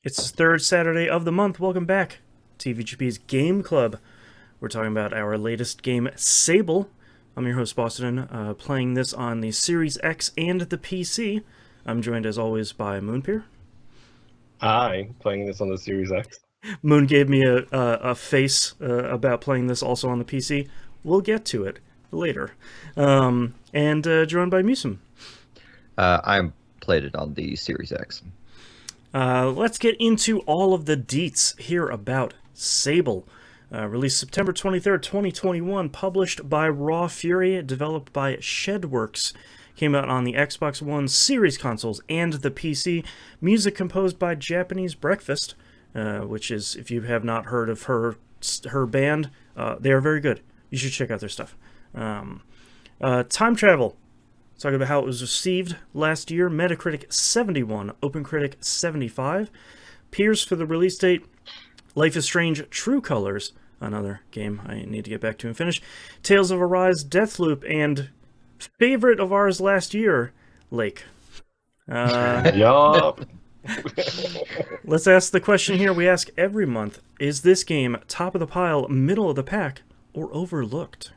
It's the third Saturday of the month. Welcome back, TVGP's Game Club. We're talking about our latest game, Sable. I'm your host, Boston, playing this on the Series X and the PC. I'm joined, as always, by Moonpeer. Hi, playing this on the Series X. Moon gave me a face about playing this also on the PC. We'll get to it later. And joined by Musum. I played it on the Series X. Let's get into all of the deets here about Sable. Released September 23rd, 2021, published by Raw Fury, developed by Shedworks. Came out on the Xbox One series consoles and the PC. Music composed by Japanese Breakfast, which is, if you have not heard of her band, they are very good. You should check out their stuff. Time travel. Talking about how it was received last year. Metacritic 71, OpenCritic 75. Peers for the release date. Life is Strange True Colors, another game I need to get back to and finish. Tales of Arise, Deathloop, and favorite of ours last year, Lake. Yup. Let's ask the question here we ask every month. Is this game top of the pile, middle of the pack, or overlooked?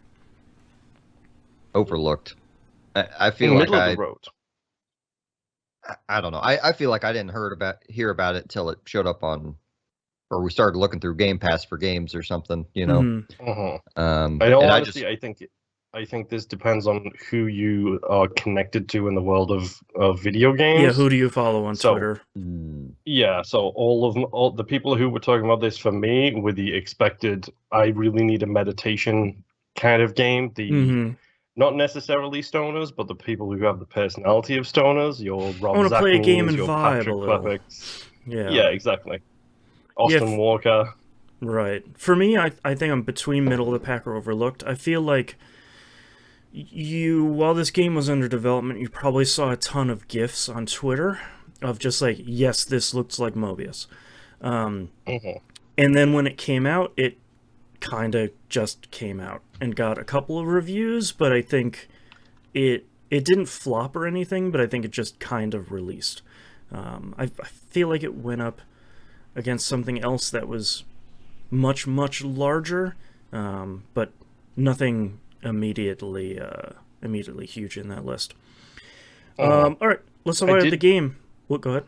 Overlooked. I feel In the like middle of the road. I don't know. I feel like I didn't hear about it till it showed up on, or we started looking through Game Pass for games or something. You know. Mm-hmm. I know. Honestly, I think this depends on who you are connected to in the world of video games. Yeah, who do you follow on Twitter? Yeah, so all the people who were talking about this for me were the expected. I really need a meditation kind of game. Not necessarily stoners, but the people who have the personality of stoners. Your Rob I want to play a game Zachnys, and your vibe Patrick a little. Klepeks. Yeah. Yeah, exactly. Austin Walker. Right. For me, I think I'm between middle of the pack or overlooked. I feel like while this game was under development, you probably saw a ton of GIFs on Twitter of just like, yes, this looks like Mobius. And then when it came out, it kind of just came out and got a couple of reviews, but I think it didn't flop or anything, but I think it just kind of released. I feel like it went up against something else that was much, much larger, but nothing immediately huge in that list. All right, let's talk about the game. Well, go ahead.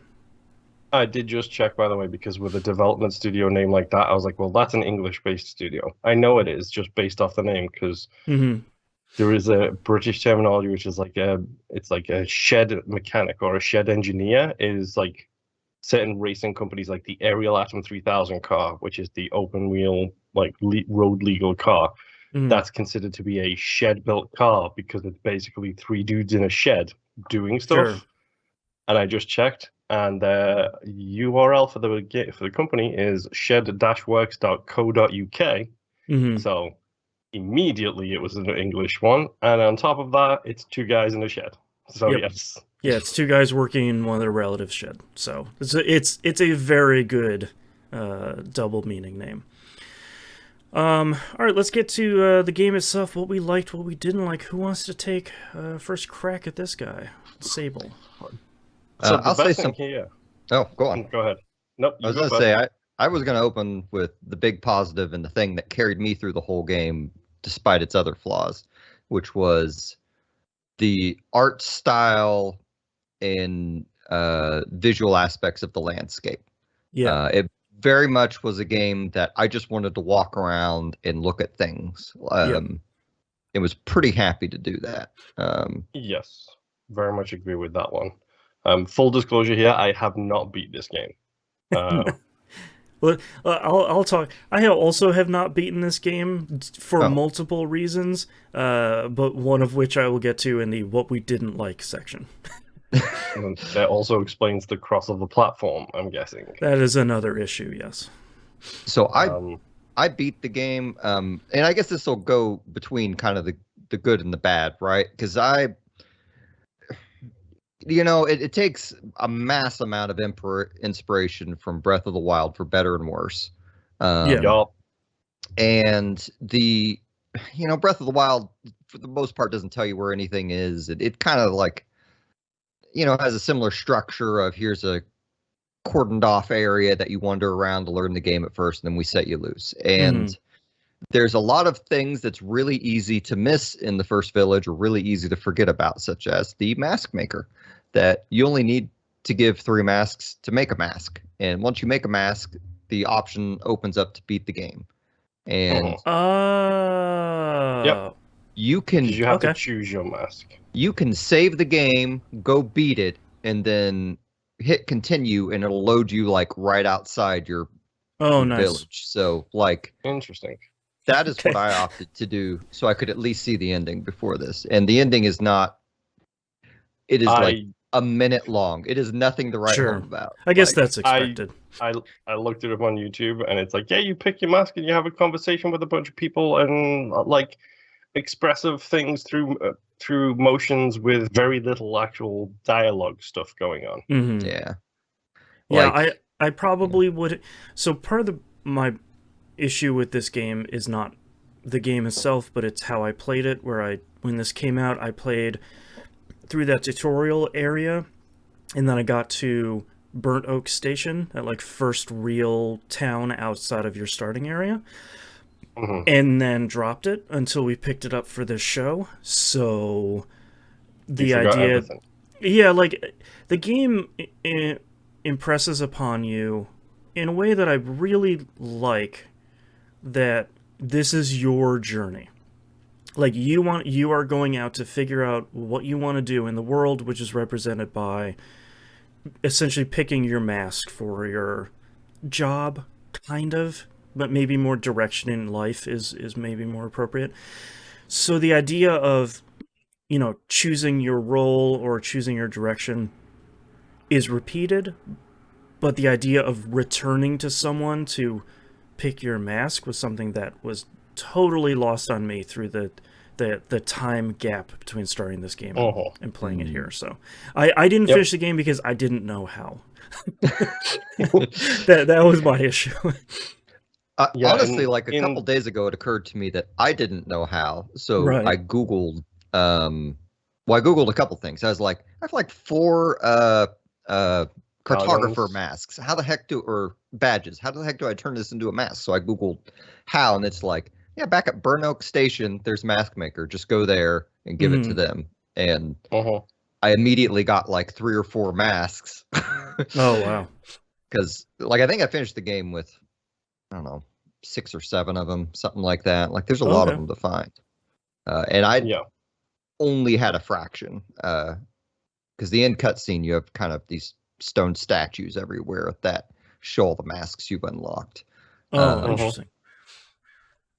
I did just check, by the way, because with a development studio name like that, I was like, well, that's an English-based studio. I know it is, just based off the name, because there is a British terminology which is like it's like a shed mechanic or a shed engineer is like certain racing companies like the Ariel Atom 3000 car, which is the open wheel, like road legal car. That's considered to be a shed-built car because it's basically three dudes in a shed doing stuff. Sure. And I just checked, and the URL for the company is shed-works.co.uk. So immediately it was an English one, and on top of that, it's two guys in a shed. So yes, yeah, it's two guys working in one of their relatives' shed. So it's a very good double meaning name. All right, let's get to the game itself. What we liked, what we didn't like. Who wants to take first crack at this guy, Sable? So I'll say something here. Oh, go on. Go ahead. Nope. I was going to say I was going to open with the big positive and the thing that carried me through the whole game, despite its other flaws, which was the art style and visual aspects of the landscape. Yeah, it very much was a game that I just wanted to walk around and look at things. It was pretty happy to do that. Yes, very much agree with that one. Full disclosure here, I have not beat this game. Well, I'll talk. I also have not beaten this game for multiple reasons, but one of which I will get to in the what we didn't like section. That also explains the cross of the platform, I'm guessing. That is another issue, yes. So I beat the game, and I guess this will go between kind of the good and the bad, right? Because it takes a mass amount of inspiration from Breath of the Wild for better and worse. And Breath of the Wild, for the most part, doesn't tell you where anything is. It kind of like, has a similar structure of here's a cordoned off area that you wander around to learn the game at first, and then we set you loose. And there's a lot of things that's really easy to miss in the first village or really easy to forget about, such as the mask maker, that you only need to give 3 masks to make a mask. And once you make a mask, the option opens up to beat the game. And Yep. you can You have to choose your mask. You can save the game, go beat it, and then hit continue, and it'll load you like right outside your village. So like interesting. That is what I opted to do, so I could at least see the ending before this. And the ending is not. It is like a minute long. It is nothing to write home about. I guess that's expected. I looked it up on YouTube, and it's like, yeah, you pick your mask and you have a conversation with a bunch of people, and like expressive things through motions with very little actual dialogue stuff going on. Mm-hmm. Yeah. Yeah, I probably would. So part of my issue with this game is not the game itself, but it's how I played it. When this came out, I played through that tutorial area, and then I got to Burnt Oak Station, that like first real town outside of your starting area, and then dropped it until we picked it up for this show. So the idea, everything. Yeah, like the game impresses upon you in a way that I really like, that this is your journey. Like you are going out to figure out what you want to do in the world, which is represented by essentially picking your mask for your job, kind of, but maybe more direction in life is maybe more appropriate. So the idea of, choosing your role or choosing your direction is repeated, but the idea of returning to someone to pick your mask was something that was totally lost on me through the time gap between starting this game and playing it here. So I didn't finish the game because I didn't know how. that was my issue. Honestly, like a couple days ago, it occurred to me that I didn't know how. So I Googled, I Googled a couple things. I was like, I have like 4 cartographer masks. How the heck or badges? How the heck do I turn this into a mask? So I Googled how, and it's like, yeah, back at Burnt Oak Station, there's Mask Maker. Just go there and give it to them. And I immediately got like 3 or 4 masks. Oh, wow. Because like I think I finished the game with, I don't know, 6 or 7 of them, something like that. Like there's a lot of them to find. And I only had a fraction. Because the end cutscene, you have kind of these stone statues everywhere that show all the masks you've unlocked. Interesting.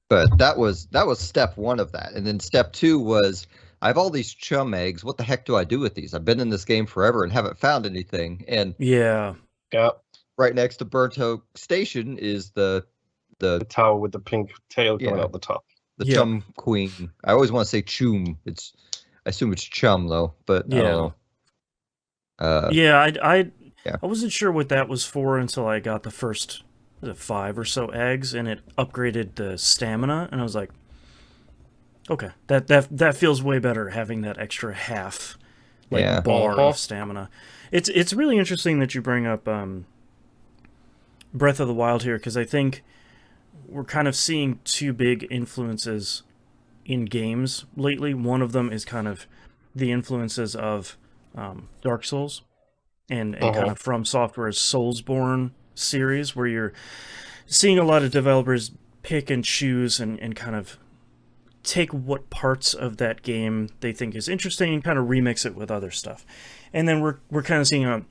But that was step 1 of that. And then step 2 was, I have all these chum eggs. What the heck do I do with these? I've been in this game forever and haven't found anything. And right next to Burnt Oak Station is the tower with the pink tail coming out the top. The Chum Queen. I always want to say Chum. I assume it's Chum though, but I don't know. I wasn't sure what that was for until I got the first 5 or so eggs, and it upgraded the stamina, and I was like, okay, that feels way better, having that extra half bar of stamina. It's really interesting that you bring up Breath of the Wild here, because I think we're kind of seeing 2 big influences in games lately. One of them is kind of the influences of Dark Souls and kind of From Software's Soulsborne series, where you're seeing a lot of developers pick and choose and kind of take what parts of that game they think is interesting and kind of remix it with other stuff. And then we're kind of seeing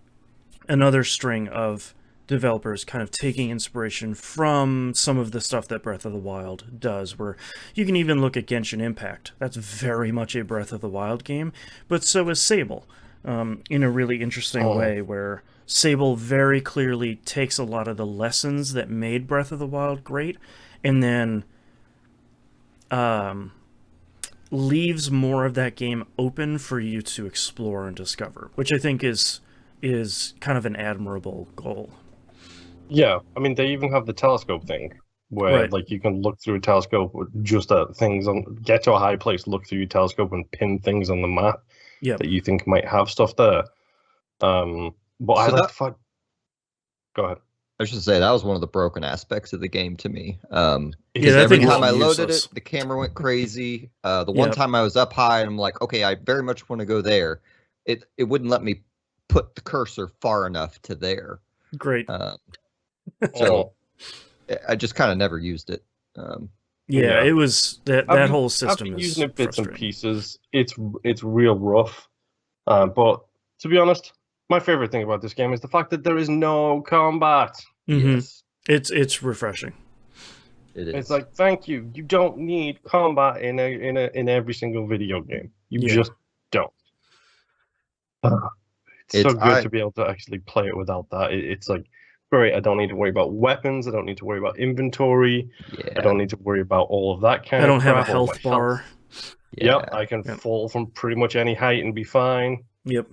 another string of developers kind of taking inspiration from some of the stuff that Breath of the Wild does, where you can even look at Genshin Impact. That's very much a Breath of the Wild game, but so is Sable, in a really interesting way, where Sable very clearly takes a lot of the lessons that made Breath of the Wild great, and then leaves more of that game open for you to explore and discover, which I think is kind of an admirable goal. Yeah, I mean, they even have the telescope thing, where like you can look through a telescope just at things, get to a high place, look through your telescope and pin things on the map that you think might have stuff there. But I like the fact. Go ahead. I should say that was one of the broken aspects of the game to me. Yeah, Because that every thing is time I loaded useless. it, the camera went crazy. The one time I was up high and I'm like, okay, I very much want to go there. It wouldn't let me put the cursor far enough to there. Great. So I just kind of never used it. Yeah, it was that whole system I've been is using it bits and frustrating. pieces. It's real rough. But to be honest, my favorite thing about this game is the fact that there is no combat. Yes, It's refreshing. it is. It's like, thank you. You don't need combat in every single video game. You just don't. It's so good to be able to actually play it without that. It's like, great. I don't need to worry about weapons. I don't need to worry about inventory. Yeah. I don't need to worry about all of that kind of I don't have a crap, or health my bar. health. Yep, I can fall from pretty much any height and be fine. Yep.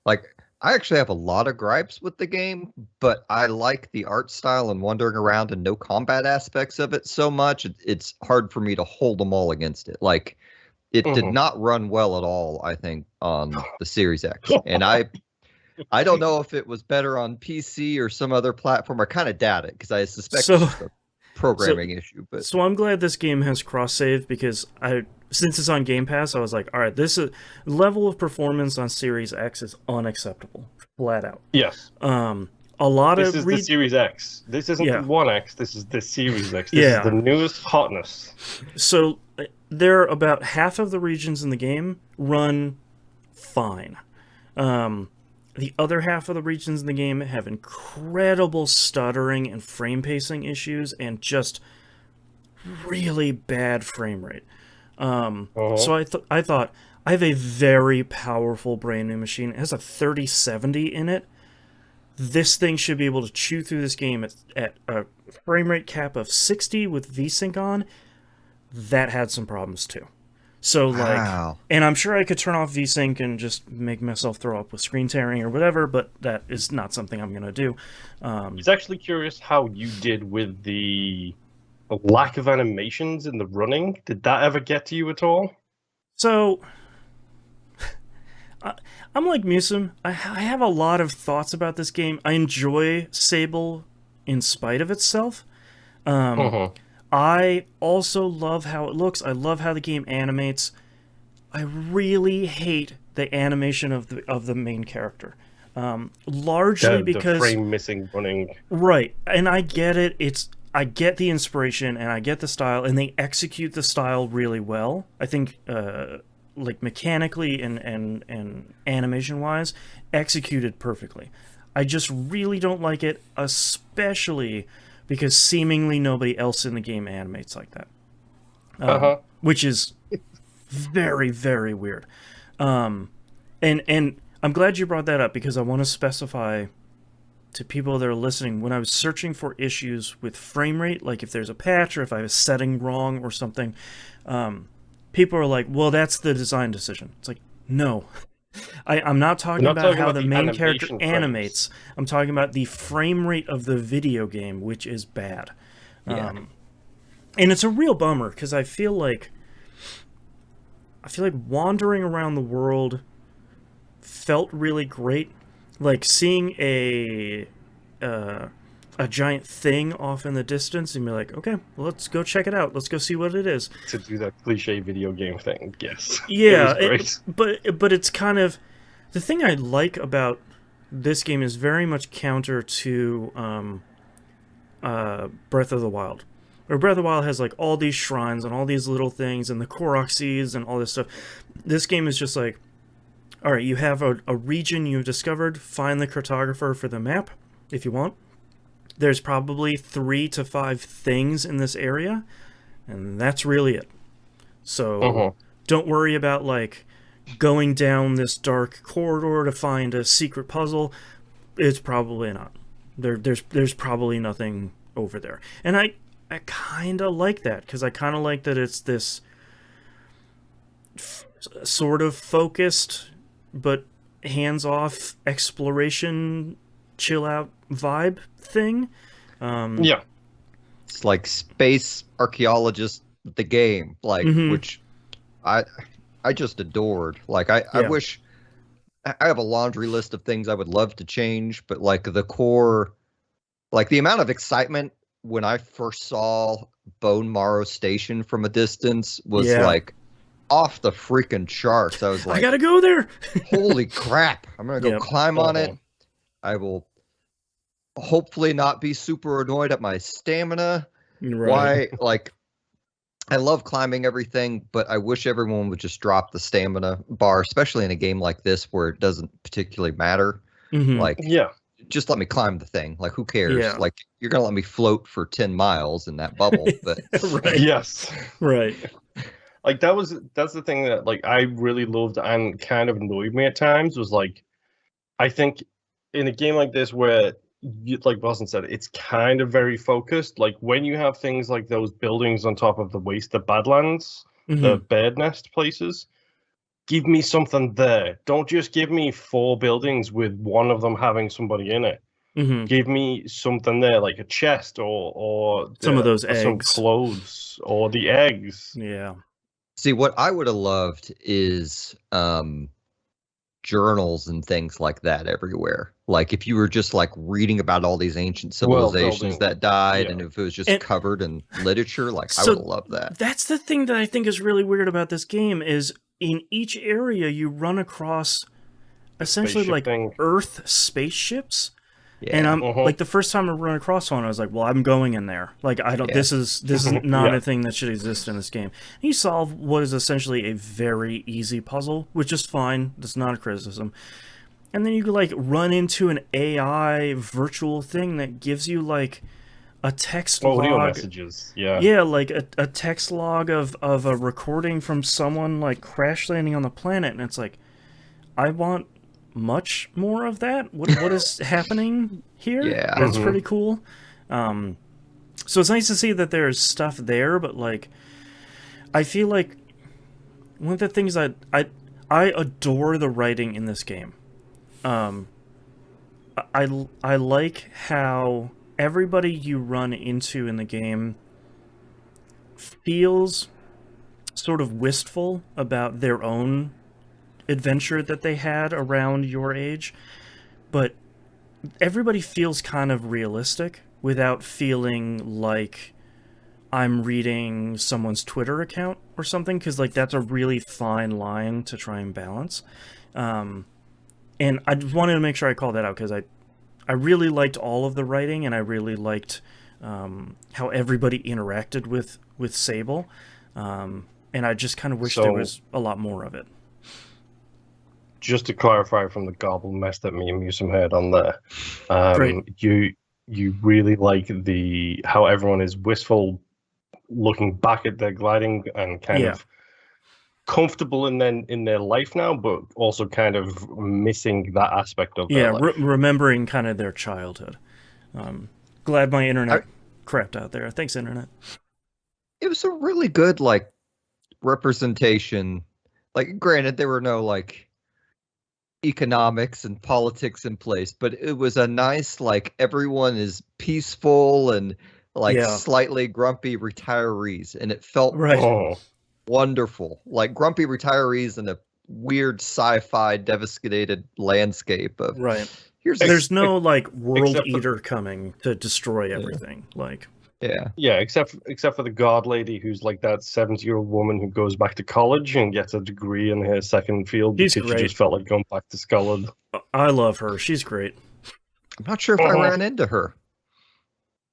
Like, I actually have a lot of gripes with the game, but I like the art style and wandering around and no combat aspects of it so much. It's hard for me to hold them all against it. Like, it did not run well at all, I think, on the Series X. And I don't know if it was better on PC or some other platform. I kind of doubt it because I suspect it's just a programming issue. But so I'm glad this game has cross save because since it's on Game Pass, I was like, all right, this level of performance on Series X is unacceptable, flat out. Yes. This is the Series X. This isn't the One X. This is the Series X. This is the newest hotness. So there are about half of the regions in the game run fine. The other half of the regions in the game have incredible stuttering and frame pacing issues and just really bad frame rate. So I thought, I have a very powerful brand new machine. It has a 3070 in it. This thing should be able to chew through this game at a frame rate cap of 60 with VSync on. That had some problems too. So and I'm sure I could turn off VSync and just make myself throw up with screen tearing or whatever, but that is not something I'm going to do. I was actually curious how you did with the lack of animations in the running. Did that ever get to you at all? So, I'm like Musum. I have a lot of thoughts about this game. I enjoy Sable in spite of itself. I also love how it looks. I love how the game animates. I really hate the animation of the main character. Largely because the frame missing running. Right. And I get it. I get the inspiration and I get the style, and they execute the style really well. I think like mechanically and animation wise, executed perfectly. I just really don't like it, especially because seemingly nobody else in the game animates like that. Which is very, very weird. And I'm glad you brought that up because I want to specify to people that are listening, when I was searching for issues with frame rate, like if there's a patch or if I was setting wrong or something, people are like, well, that's the design decision. It's like, no. I'm not talking about how the main character animates. I'm talking about the frame rate of the video game, which is bad. And it's a real bummer because I feel like wandering around the world felt really great. Like seeing a giant thing off in the distance and be like, okay, well, let's go check it out. Let's go see what it is. To do that cliche video game thing, yes. Yeah, but it's kind of... The thing I like about this game is very much counter to Breath of the Wild. Where Breath of the Wild has like all these shrines and all these little things and the Korok seeds and all this stuff. This game is just like, all right, you have a region you've discovered. Find the cartographer for the map if you want. There's probably 3 to 5 things in this area, and that's really it. So don't worry about like going down this dark corridor to find a secret puzzle. It's probably not. There's probably nothing over there. And I kind of like that because I kind of like that it's this sort of focused but hands-off exploration, chill-out vibe thing. It's like space archaeologist, the game, like which I just adored. Like I wish I have a laundry list of things I would love to change, but like the core Like the amount of excitement when I first saw Bone Marrow Station from a distance was like off the freaking charts. I was like, I gotta go there. Holy crap. I'm going to go climb on it. I will hopefully not be super annoyed at my stamina. Right. Why? Like, I love climbing everything, but I wish everyone would just drop the stamina bar, especially in a game like this where it doesn't particularly matter. Like, just let me climb the thing. Like, who cares? Yeah. Like, you're going to let me float for 10 miles in that bubble. But right. Yes. Right. Like, that's the thing that, like, I really loved and kind of annoyed me at times was, like, I think in a game like this where, like Boston said, it's kind of very focused. Like, when you have things like those buildings on top of the wasted Badlands, the bird nest places, give me something there. Don't just give me 4 buildings with one of them having somebody in it. Give me something there, like a chest or some of those eggs, some clothes, or the eggs. Yeah. See, what I would have loved is journals and things like that everywhere. Like if you were just like reading about all these ancient civilizations that died, and if it was just covered in literature, like I would have loved that. That's the thing that I think is really weird about this game is in each area you run across essentially like Earth spaceships. Yeah. And I'm like the first time I run across one, I was like, "Well, I'm going in there. Like, I don't. This is not a thing that should exist in this game." And you solve what is essentially a very easy puzzle, which is fine. That's not a criticism. And then you like run into an AI virtual thing that gives you like a text log. Audio messages. Yeah. Yeah, like a text log of a recording from someone like crash landing on the planet, and it's like, I want much more of that. What is happening here? Yeah, that's pretty cool. So it's nice to see that there's stuff there, but like I feel like one of the things I adore the writing in this game. I like how everybody you run into in the game feels sort of wistful about their own adventure that they had around your age, but everybody feels kind of realistic without feeling like I'm reading someone's Twitter account or something, because like that's a really fine line to try and balance. And I just wanted to make sure I called that out because I really liked all of the writing, and I really liked how everybody interacted with Sable, and I just kind of wish there was a lot more of it. Just to clarify from the garbled mess that me and Musum heard on there, you really like how everyone is wistful, looking back at their gliding and kind of comfortable in their life now, but also kind of missing that aspect of their life. Remembering kind of their childhood. Glad my internet crapped out there. Thanks, internet. It was a really good like representation. Like, granted, there were no like economics and politics in place, but it was a nice like everyone is peaceful and like slightly grumpy retirees, and it felt wonderful, like grumpy retirees in a weird sci-fi devastated landscape of there's no like world eater coming to destroy everything. Like except for the guard lady who's like that 70-year-old woman who goes back to college and gets a degree in her second field because she just felt like going back to Scotland. I love her. She's great. I'm not sure if I ran into her.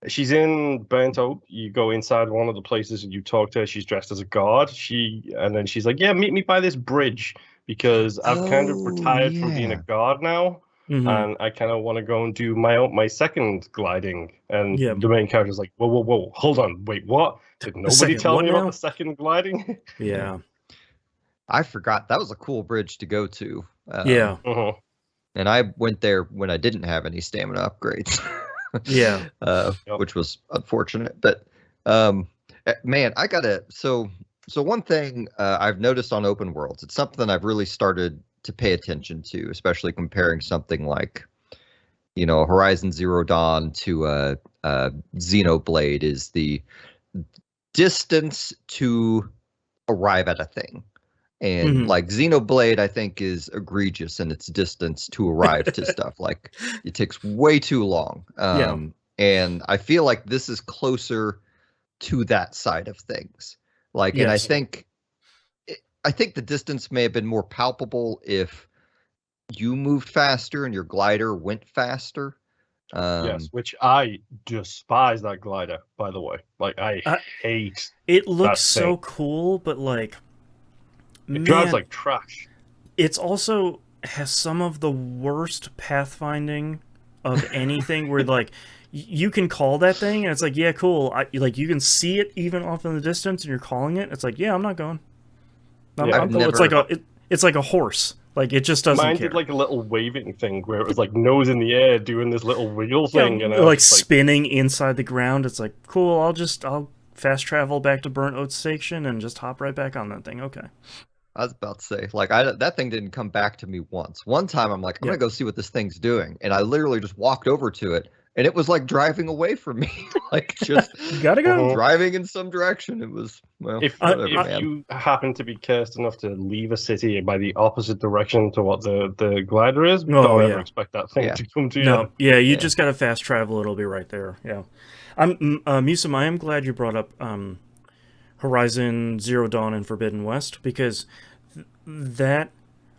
She's in Burnt Oak. You go inside one of the places and you talk to her. She's dressed as a guard. And then she's like, "Yeah, meet me by this bridge because I've kind of retired from being a guard now, and I kind of want to go and do my second gliding." And the main character's like, "Whoa, hold on, wait, what? Did nobody tell me about the second gliding?" I forgot that was a cool bridge to go to. And I went there when I didn't have any stamina upgrades. Which was unfortunate, but man, I gotta so one thing I've noticed on open worlds, it's something I've really started to pay attention to, especially comparing something like Horizon Zero Dawn to Xenoblade, is the distance to arrive at a thing. And like Xenoblade, I think, is egregious in its distance to arrive to stuff. Like it takes way too long. And I feel like this is closer to that side of things. Like, and Yes. I think the distance may have been more palpable if you moved faster and your glider went faster. Yes, which I despise that glider, by the way. Like, I hate It looks that so thing. cool, but like, It drives man, like trash. it's also has some of the worst pathfinding of anything where like you can call that thing and it's like, yeah, cool. Like you can see it even off in the distance and you're calling it. It's like, yeah, I'm not going. Yeah. I'm going. It's like a horse. Like it just doesn't Mine care. did like a little waving thing where it was like nose in the air doing this little wiggle Yeah, thing, and I like was just spinning inside the ground. It's like, cool. I'll fast travel back to Burnt Oat Station and just hop right back on that thing. Okay. I was about to say, like, that thing didn't come back to me once. One time, I'm like, I'm Yeah. gonna go see what this thing's doing, and I literally just walked over to it, and it was like driving away from me, like just Gotta go. driving in some direction. It was if whatever, if man. you happen to be cursed enough to leave a city by the opposite direction to what the glider is, don't ever expect that thing to come to you. No, yeah, you just gotta fast travel. It'll be right there. Yeah. Musum, I am glad you brought up Horizon Zero Dawn and Forbidden West, because that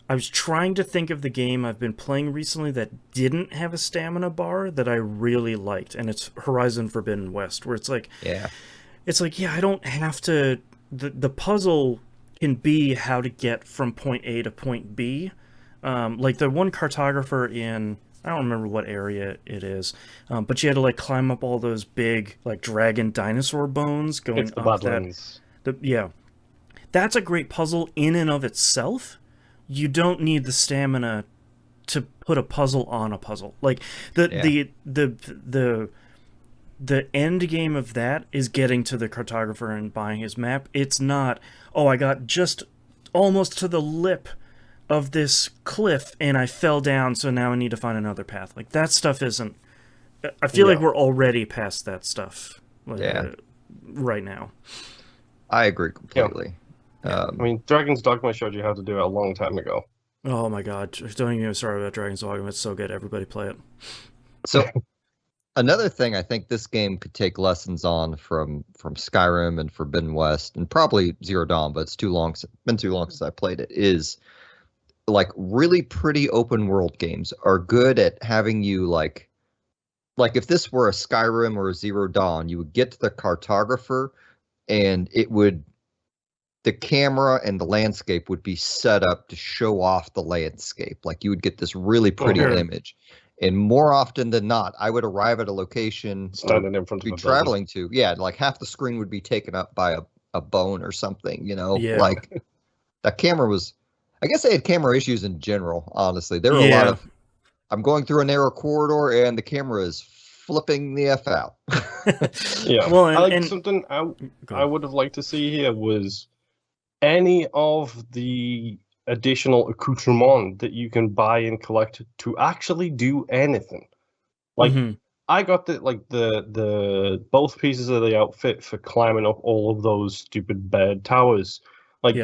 I was trying to think of the game I've been playing recently that didn't have a stamina bar that I really liked, and it's Horizon Forbidden West, where it's like, yeah, I don't have to. The puzzle can be how to get from point A to point B. Like the one cartographer in, I don't remember what area it is, but you had to like climb up all those big like dragon dinosaur bones going It's the up Badlands. yeah, that's a great puzzle in and of itself. You don't need the stamina to put a puzzle on a puzzle. Like the end game of that is getting to the cartographer and buying his map. It's not, oh, I got just almost to the lip of this cliff and I fell down, so now I need to find another path. Like that stuff isn't. I feel like we're already past that stuff. Right now. I agree completely. I mean, Dragon's Dogma showed you how to do it a long time ago. Oh my god, don't even start about Dragon's Dogma. It's so good. Everybody play it. So another thing I think this game could take lessons on from Skyrim and Forbidden West, and probably Zero Dawn, but it's been too long since I played it, is like really pretty open world games are good at having you like if this were a Skyrim or a Zero Dawn, you would get to the cartographer and the camera and the landscape would be set up to show off the landscape. Like you would get this really pretty image. And more often than not, I would arrive at a location standing in front of be traveling to. Yeah, like half the screen would be taken up by a bone or something, you know? Yeah. Like that camera was, I guess they had camera issues in general, honestly. There were a lot of, I'm going through a narrow corridor and the camera is flipping the F out. Yeah. Well, something I would have liked to see here was any of the additional accoutrement that you can buy and collect to actually do anything. Like I got the both pieces of the outfit for climbing up all of those stupid bed towers. Like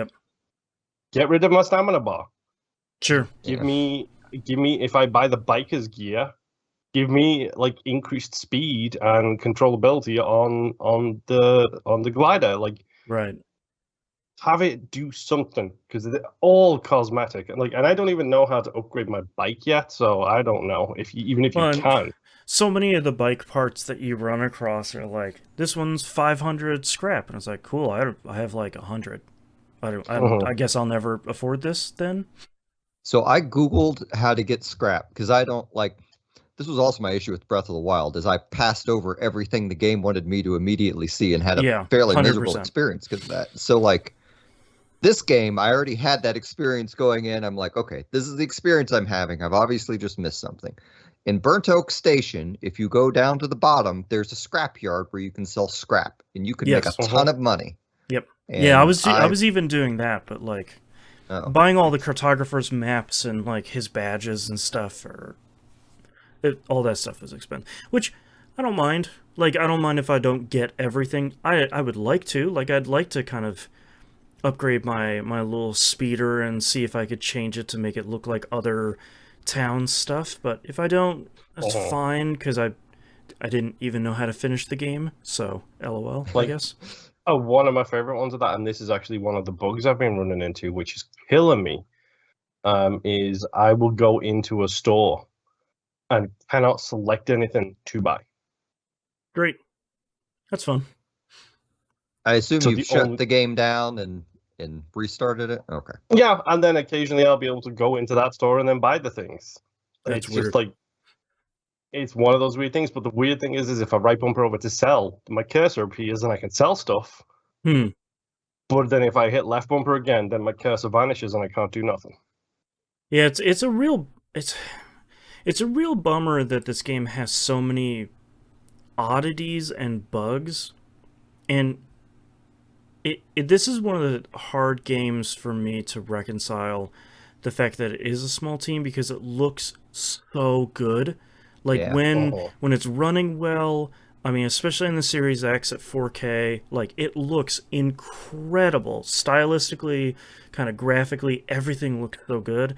get rid of my stamina bar. Sure. Give me if I buy the biker's gear, give me like increased speed and controllability on the glider. Like have it do something, because it's all cosmetic, and I don't even know how to upgrade my bike yet, so I don't know if you can. So many of the bike parts that you run across are like, this one's 500 scrap, and it's like, cool, I have like 100. I guess I'll never afford this then. So I Googled how to get scrap, because I don't like. This was also my issue with Breath of the Wild, is I passed over everything the game wanted me to immediately see and had a fairly 100%. Miserable experience because of that. So like. This game, I already had that experience going in. I'm like, okay, this is the experience I'm having. I've obviously just missed something. In Burnt Oak Station, if you go down to the bottom, there's a scrap yard where you can sell scrap, and you can make a ton of money. Yep. And I was even doing that, but like buying all the cartographer's maps and like his badges and stuff, all that stuff is expensive. Which I don't mind. Like I don't mind if I don't get everything. I would like to. Like I'd like to kind of upgrade my little speeder and see if I could change it to make it look like other town stuff, but if I don't, that's fine, because I didn't even know how to finish the game, so LOL, I Like, guess. one of my favorite ones of that, and this is actually one of the bugs I've been running into, which is killing me, is I will go into a store and cannot select anything to buy. Great. That's fun. I assume So you've the shut only- the game down and restarted it? Okay. Yeah, and then occasionally I'll be able to go into that store and then buy the things. That's It's weird. just like, it's one of those weird things. But the weird thing is if I right bumper over to sell, my cursor appears and I can sell stuff. Hmm. But then if I hit left bumper again, then my cursor vanishes and I can't do nothing. Yeah, it's a real bummer that this game has so many oddities and bugs, and this is one of the hard games for me to reconcile the fact that it is a small team because it looks so good. Like Yeah. when it's running well, I mean, especially in the Series X at 4K, like it looks incredible. Stylistically, kind of graphically, everything looks so good.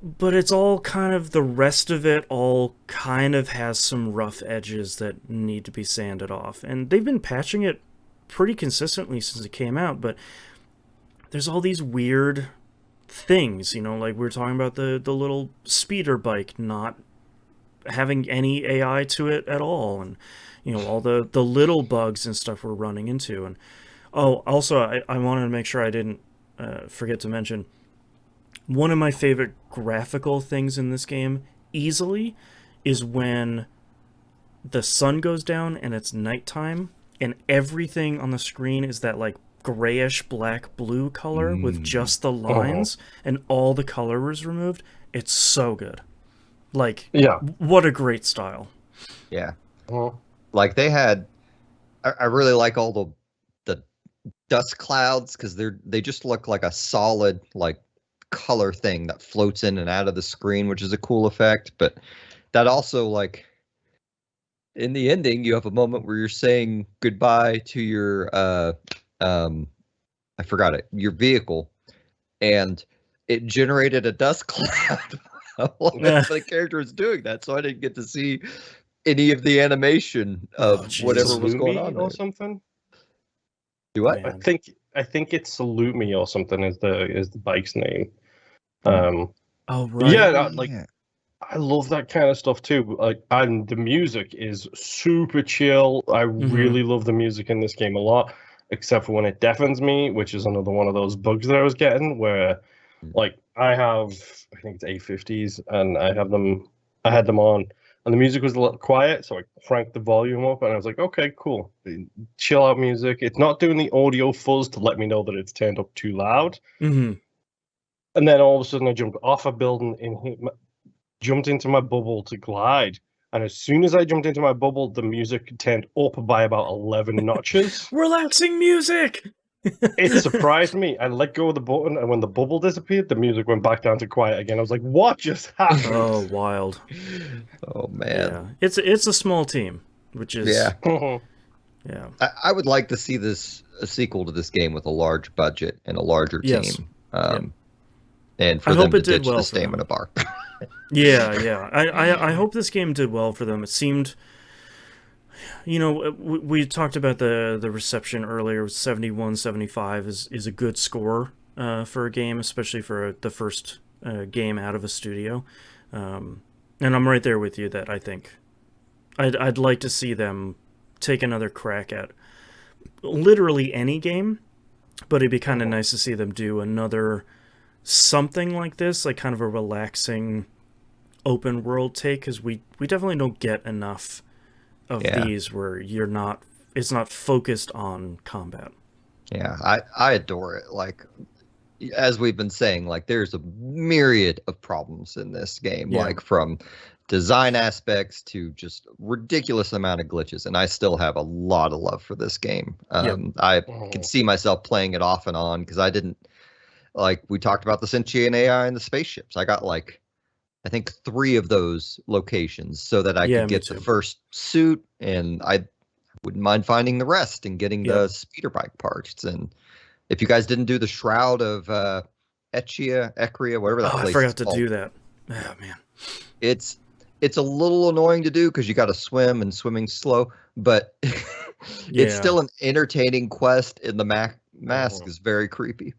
But it's all kind of, the rest of it all kind of has some rough edges that need to be sanded off. And they've been patching it pretty consistently since it came out, but there's all these weird things, you know, like we were talking about the little speeder bike not having any AI to it at all, and you know, all the little bugs and stuff we're running into. And also I wanted to make sure I didn't forget to mention one of my favorite graphical things in this game easily is when the sun goes down and it's nighttime and everything on the screen is that like grayish black blue color with just the lines and all the color is removed. It's so good. Like, Yeah. what a great style. Yeah. Uh-huh. Like they had, I really like all the dust clouds because they just look like a solid like color thing that floats in and out of the screen, which is a cool effect. But that also, like, in the ending, you have a moment where you're saying goodbye to your I forgot it, your vehicle, and it generated a dust cloud while the character was doing that, so I didn't get to see any of the animation of whatever was going on or there. something. Do what? Man. I think it's Salute Me or something is the bike's name. Oh, right. Yeah, like I love that kind of stuff too. Like, and the music is super chill. I really love the music in this game a lot, except for when it deafens me, which is another one of those bugs that I was getting. Where, like, I think it's A50s, and I had them on, and the music was a little quiet, so I cranked the volume up, and I was like, okay, cool, chill out music. It's not doing the audio fuzz to let me know that it's turned up too loud. Mm-hmm. And then all of a sudden, I jumped off a building jumped into my bubble to glide. And as soon as I jumped into my bubble, the music turned up by about 11 notches. Relaxing music! It surprised me. I let go of the button, and when the bubble disappeared, the music went back down to quiet again. I was like, what just happened? Oh, wild. Oh man. Yeah. It's a small team, which is... Yeah. Yeah. I would like to see a sequel to this game with a large budget and a larger Yes. team. Yeah. And for I them hope to it did ditch well the for them. stamina bar. Yeah. I hope this game did well for them. It seemed... You know, we talked about the reception earlier. 71, 75 is a good score for a game, especially for the first game out of a studio. And I'm right there with you that I think I'd like to see them take another crack at literally any game, but it'd be kind of nice to see them do another something like this, like kind of a relaxing open world take, because we definitely don't get enough of these where it's not focused on combat. Yeah, I adore it. Like, as we've been saying, like there's a myriad of problems in this game, like from design aspects to just ridiculous amount of glitches, and I still have a lot of love for this game. I can see myself playing it off and on because I didn't, like we talked about the sentient AI and the spaceships. I got like I think 3 of those locations so that I could get the first suit, and I wouldn't mind finding the rest and getting the speeder bike parts. And if you guys didn't do the Shroud of Echria, whatever that place I forgot is to called, do that. Oh man, it's it's a little annoying to do because you got to swim and swimming's slow, but it's still an entertaining quest. And the mask is very creepy.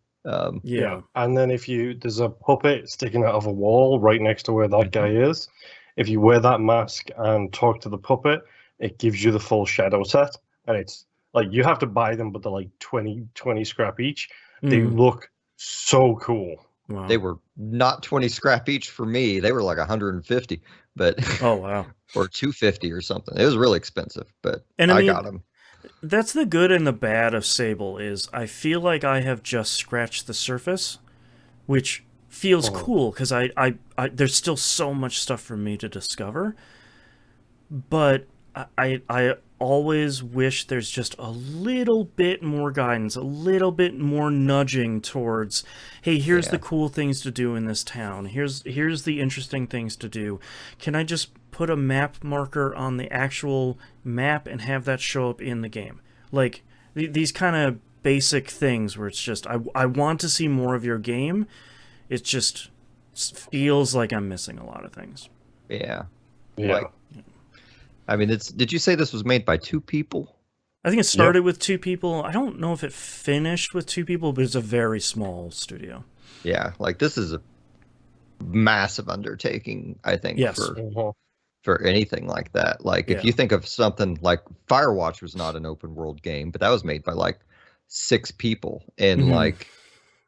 Yeah, and then there's a puppet sticking out of a wall right next to where that guy is. If you wear that mask and talk to the puppet, it gives you the full shadow set, and it's like you have to buy them, but they're like 20 scrap each. They look so cool. Wow. They were not 20 scrap each for me. They were like 150, but oh wow, or 250 or something. It was really expensive, but and I got them. That's the good and the bad of Sable is I feel like I have just scratched the surface, which feels cool because I there's still so much stuff for me to discover. But I always wish there's just a little bit more guidance, a little bit more nudging towards, hey, here's the cool things to do in this town. Here's the interesting things to do. Can I just put a map marker on the actual map and have that show up in the game? Like these kind of basic things where it's just I want to see more of your game. It just feels like I'm missing a lot of things. Yeah. Yeah. I mean, did you say this was made by 2 people? I think it started with 2 people. I don't know if it finished with 2 people, but it's a very small studio. Yeah, like this is a massive undertaking, I think, for anything like that. Like if you think of something like Firewatch was not an open world game, but that was made by like 6 people, and like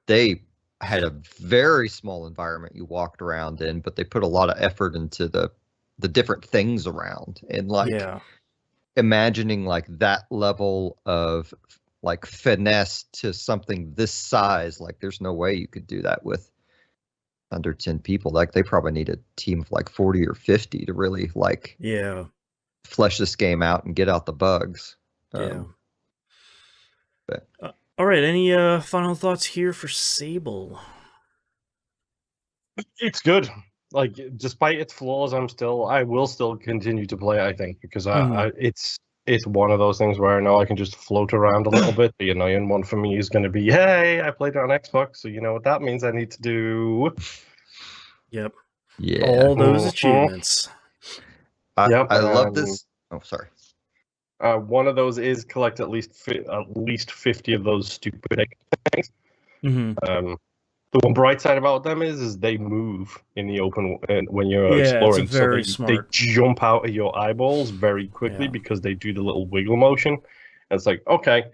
they had a very small environment you walked around in, but they put a lot of effort into the different things around, and like imagining like that level of like finesse to something this size, like there's no way you could do that with under 10 people. Like they probably need a team of like 40 or 50 to really like flesh this game out and get out the bugs. But all right, any final thoughts here for Sable? It's good. Like, despite its flaws, I will still continue to play it, I think, because it's one of those things where I know I can just float around a little bit. The annoying one for me is going to be, hey, I played it on Xbox, so you know what that means I need to do. Yep. Yeah. All those achievements. I love this. Oh, sorry. One of those is collect at least 50 of those stupid things. The one bright side about them is they move in the open when you're exploring. It's very so smart. They jump out of your eyeballs very quickly because they do the little wiggle motion. And it's like, okay,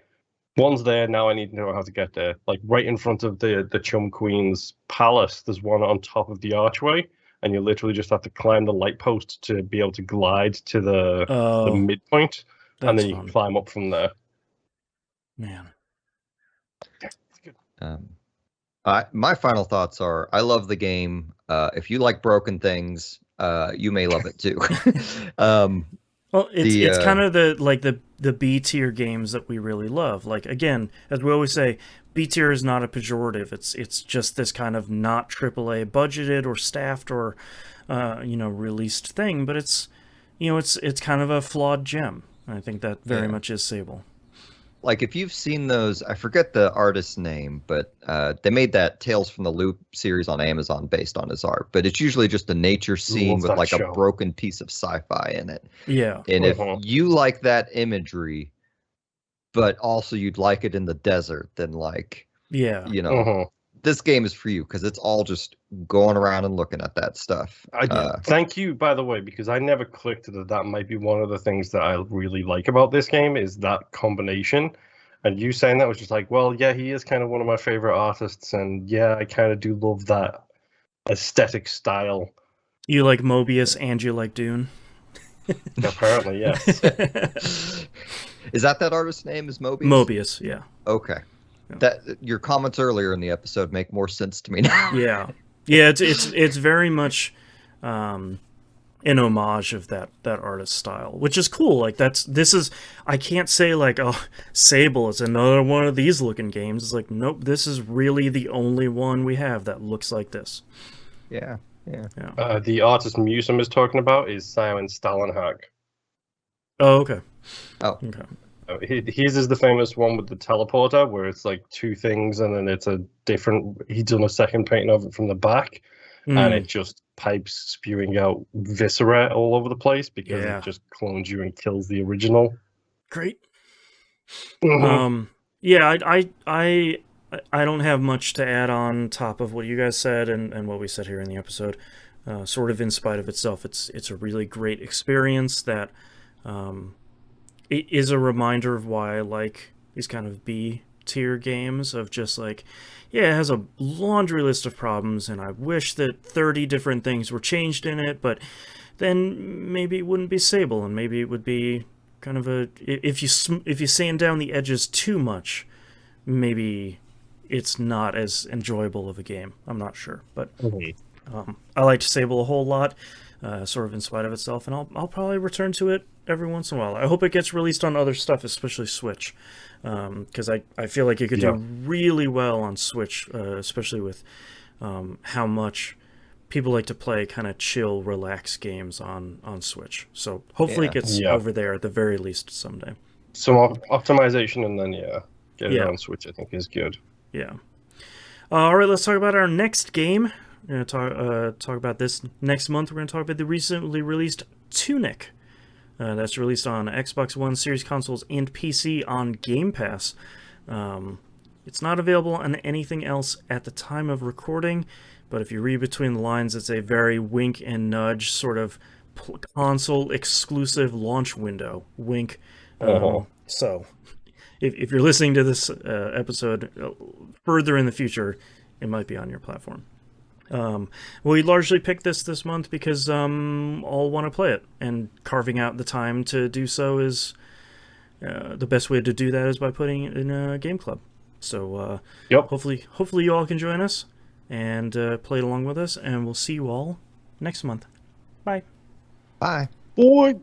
one's there, now I need to know how to get there. Like right in front of the Chum Queen's palace, there's one on top of the archway, and you literally just have to climb the light post to be able to glide to the midpoint, and then you can climb up from there. Man. My final thoughts are: I love the game. If you like broken things, you may love it too. Well, it's kind of the B tier games that we really love. Like again, as we always say, B tier is not a pejorative. It's just this kind of not AAA budgeted or staffed or released thing, but it's kind of a flawed gem. I think that very much is Sable. Like if you've seen those, I forget the artist's name, but they made that Tales from the Loop series on Amazon based on his art. But it's usually just a nature scene with like a broken piece of sci-fi in it. Yeah. And if you like that imagery, but also you'd like it in the desert, then like, this game is for you because it's all just going around and looking at that stuff. Thank you, by the way, because I never clicked that might be one of the things that I really like about this game is that combination. And you saying that was just like, well, yeah, he is kind of one of my favorite artists, and yeah, I kind of do love that aesthetic style. You like Mobius and you like Dune? Apparently, yes. Is that artist's name? Is Mobius? Mobius, yeah. Okay. That your comments earlier in the episode make more sense to me now. Yeah. It's very much an homage of that artist style, which is cool. Like I can't say like, oh, Sable is another one of these looking games. It's like, nope, this is really the only one we have that looks like this. Yeah. The artist Museum is talking about is Simon Stalenhag. Oh, okay. Oh, okay. His is the famous one with the teleporter, where it's like 2 things, and then it's a different. He's done a second painting of it from the back, and it just pipes spewing out viscera all over the place because Yeah. it just clones you and kills the original. Great. Mhm. Yeah, I don't have much to add on top of what you guys said and what we said here in the episode. Sort of in spite of itself, it's a really great experience that it is a reminder of why I like these kind of B tier games of just like, yeah, it has a laundry list of problems, and I wish that 30 different things were changed in it, but then maybe it wouldn't be Sable, and maybe it would be kind of a if you sand down the edges too much, maybe it's not as enjoyable of a game. I'm not sure, but I liked Sable a whole lot, sort of in spite of itself, and I'll probably return to it every once in a while. I hope it gets released on other stuff, especially Switch, because I feel like it could do really well on Switch, especially with how much people like to play kind of chill, relax games on Switch. So hopefully it gets over there at the very least someday. Some optimization and then get it Yeah. on Switch, I think, is good. Yeah. All right, let's talk about our next game. We're going to talk about this next month. We're going to talk about the recently released Tunic. That's released on Xbox One, Series consoles, and PC on Game Pass. It's not available on anything else at the time of recording, but if you read between the lines, it's a very wink and nudge sort of console exclusive launch window. Wink. So, if you're listening to this episode further in the future, it might be on your platform. We largely picked this month because all want to play it, and carving out the time to do so is the best way to do that is by putting it in a game club. So hopefully you all can join us and play it along with us, and we'll see you all next month. Bye. Bye. Boy.